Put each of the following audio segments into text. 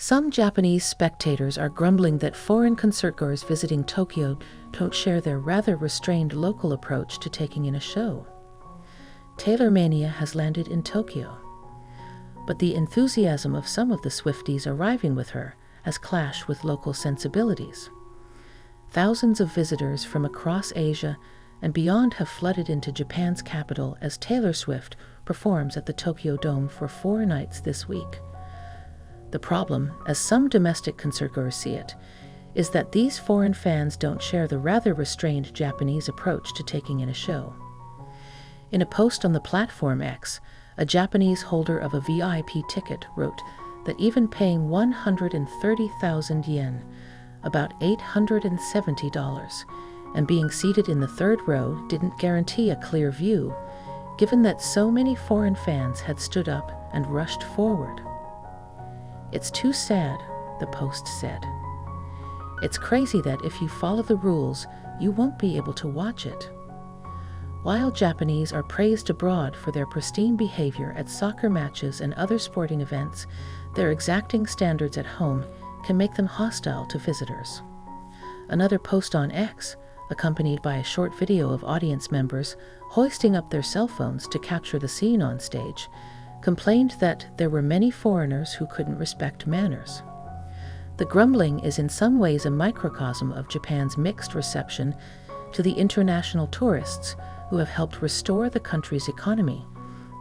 Some Japanese spectators are grumbling that foreign concertgoers visiting Tokyo don't share their rather restrained local approach to taking in a show. Taylor Mania has landed in Tokyo, but the enthusiasm of some of the Swifties arriving with her has clashed with local sensibilities. Thousands of visitors from across Asia and beyond have flooded into Japan's capital as Taylor Swift performs at the Tokyo Dome for 4 nights this week. The problem, as some domestic concertgoers see it, is that these foreign fans don't share the rather restrained Japanese approach to taking in a show. In a post on the platform X, a Japanese holder of a VIP ticket wrote that even paying 130,000 yen, about $870, and being seated in the third row didn't guarantee a clear view, given that so many foreign fans had stood up and rushed forward. "It's too sad," the post said. "It's crazy that if you follow the rules, you won't be able to watch it." While Japanese are praised abroad for their pristine behavior at soccer matches and other sporting events, their exacting standards at home can make them hostile to visitors. Another post on X, accompanied by a short video of audience members hoisting up their cell phones to capture the scene on stage, complained that there were many foreigners who couldn't respect manners. The grumbling is in some ways a microcosm of Japan's mixed reception to the international tourists who have helped restore the country's economy,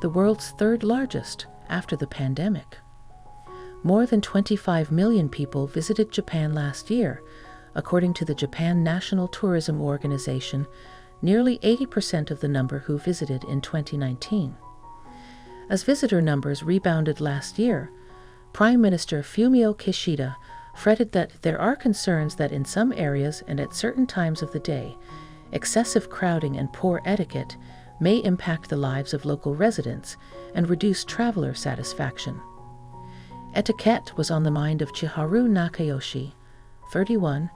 the world's third largest after the pandemic. More than 25 million people visited Japan last year, according to the Japan National Tourism Organization, nearly 80% of the number who visited in 2019. As visitor numbers rebounded last year, Prime Minister Fumio Kishida fretted that there are concerns that in some areas and at certain times of the day, excessive crowding and poor etiquette may impact the lives of local residents and reduce traveler satisfaction. Etiquette was on the mind of Chiharu Nakayoshi, 31,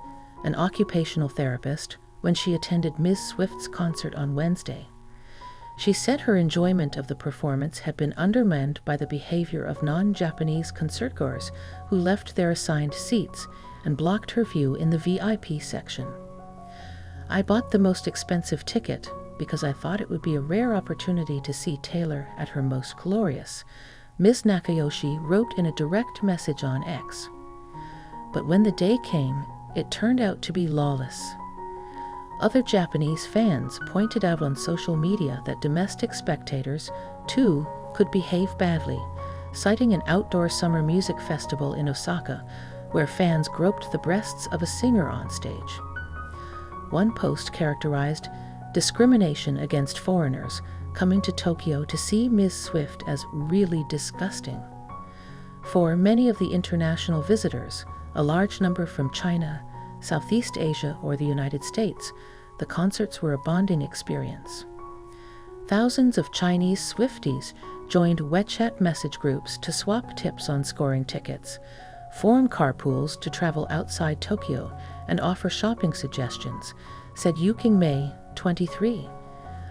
an occupational therapist, when she attended Ms. Swift's concert on Wednesday. She said her enjoyment of the performance had been undermined by the behavior of non-Japanese concertgoers who left their assigned seats and blocked her view in the VIP section. "I bought the most expensive ticket because I thought it would be a rare opportunity to see Taylor at her most glorious," Ms. Nakayoshi wrote in a direct message on X. But when the day came, it turned out to be lawless. Other Japanese fans pointed out on social media that domestic spectators, too, could behave badly, citing an outdoor summer music festival in Osaka, where fans groped the breasts of a singer on stage. One post characterized discrimination against foreigners coming to Tokyo to see Ms. Swift as really disgusting. For many of the international visitors, a large number from China, Southeast Asia, or the United States, the concerts were a bonding experience. Thousands of Chinese Swifties joined WeChat message groups to swap tips on scoring tickets, form carpools to travel outside Tokyo, and offer shopping suggestions, said Yuking Mei, 23,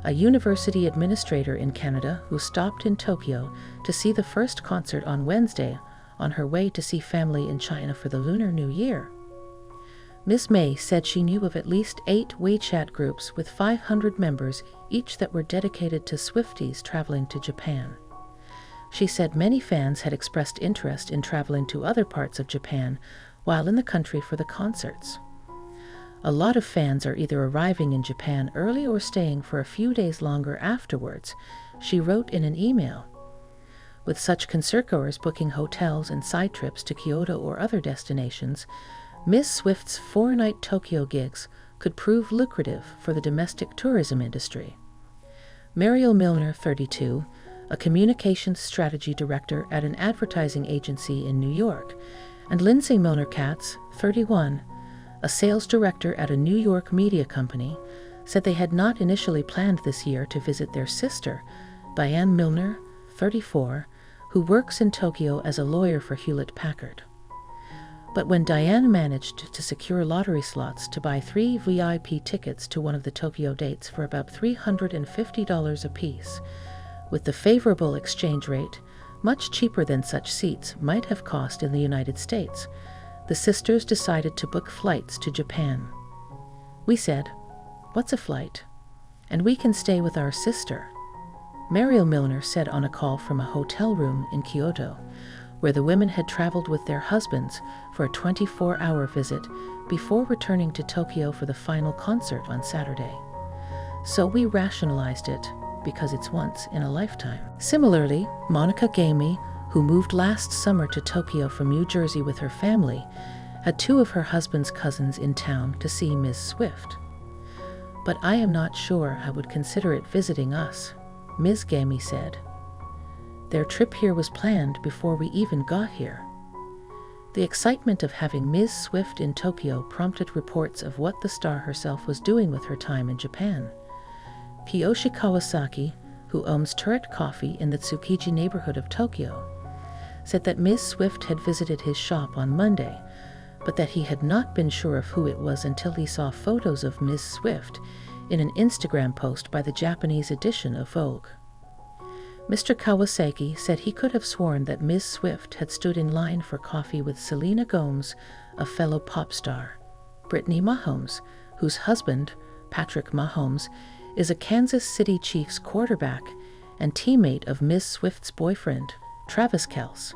a university administrator in Canada who stopped in Tokyo to see the first concert on Wednesday on her way to see family in China for the Lunar New Year. Ms. May said she knew of at least 8 WeChat groups with 500 members each that were dedicated to Swifties traveling to Japan. She said many fans had expressed interest in traveling to other parts of Japan while in the country for the concerts. A lot of fans are either arriving in Japan early or staying for a few days longer afterwards, she wrote in an email. With such concertgoers booking hotels and side trips to Kyoto or other destinations, Ms. Swift's 4-night Tokyo gigs could prove lucrative for the domestic tourism industry. Mariel Milner, 32, a communications strategy director at an advertising agency in New York, and Lindsay Milner-Katz, 31, a sales director at a New York media company, said they had not initially planned this year to visit their sister, Diane Milner, 34, who works in Tokyo as a lawyer for Hewlett-Packard. But when Diane managed to secure lottery slots to buy 3 VIP tickets to one of the Tokyo dates for about $350 apiece, with the favorable exchange rate, Much cheaper than such seats might have cost in the United States, the sisters decided to book flights to Japan. We said, "What's a flight? And we can stay with our sister," Mariel Milner said on a call from a hotel room in Kyoto, where the women had traveled with their husbands for a 24-hour visit before returning to Tokyo for the final concert on Saturday. So we rationalized it because it's once in a lifetime. Similarly, Monica Gamey, who moved last summer to Tokyo from New Jersey with her family, had two of her husband's cousins in town to see Ms. Swift. "But I am not sure I would consider it visiting us," Ms. Gamey said. "Their trip here was planned before we even got here." The excitement of having Ms. Swift in Tokyo prompted reports of what the star herself was doing with her time in Japan. Kiyoshi Kawasaki, who owns Turret Coffee in the Tsukiji neighborhood of Tokyo, said that Ms. Swift had visited his shop on Monday, but that he had not been sure of who it was until he saw photos of Ms. Swift in an Instagram post by the Japanese edition of Vogue. Mr. Kawasaki said he could have sworn that Ms. Swift had stood in line for coffee with Selena Gomez, a fellow pop star, Brittany Mahomes, whose husband, Patrick Mahomes, is a Kansas City Chiefs quarterback and teammate of Ms. Swift's boyfriend, Travis Kelce,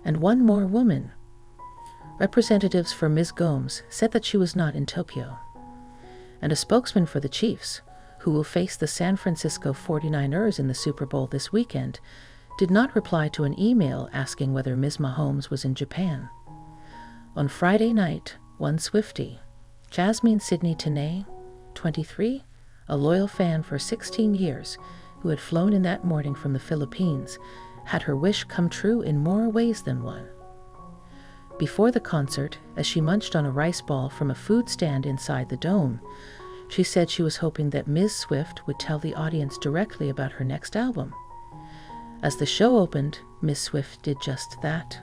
and one more woman. Representatives for Ms. Gomez said that she was not in Tokyo. And a spokesman for the Chiefs, who will face the San Francisco 49ers in the Super Bowl this weekend, did not reply to an email asking whether Ms. Mahomes was in Japan. On Friday night, one Swiftie, Jasmine Sydney Tenay, 23, a loyal fan for 16 years, who had flown in that morning from the Philippines, had her wish come true in more ways than one. Before the concert, as she munched on a rice ball from a food stand inside the dome, she said she was hoping that Ms. Swift would tell the audience directly about her next album. As the show opened, Ms. Swift did just that.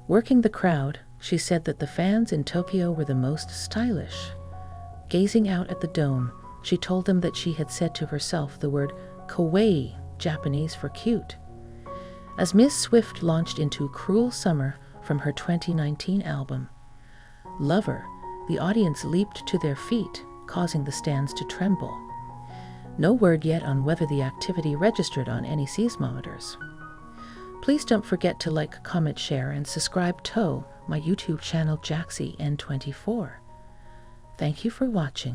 Working the crowd, she said that the fans in Tokyo were the most stylish. Gazing out at the dome, she told them that she had said to herself the word kawaii, Japanese for cute. As Ms. Swift launched into Cruel Summer from her 2019 album Lover, the audience leaped to their feet, causing the stands to tremble. No word yet on whether the activity registered on any seismometers. Please don't forget to like, comment, share, and subscribe to my YouTube channel Jaxcey N24. Thank you for watching.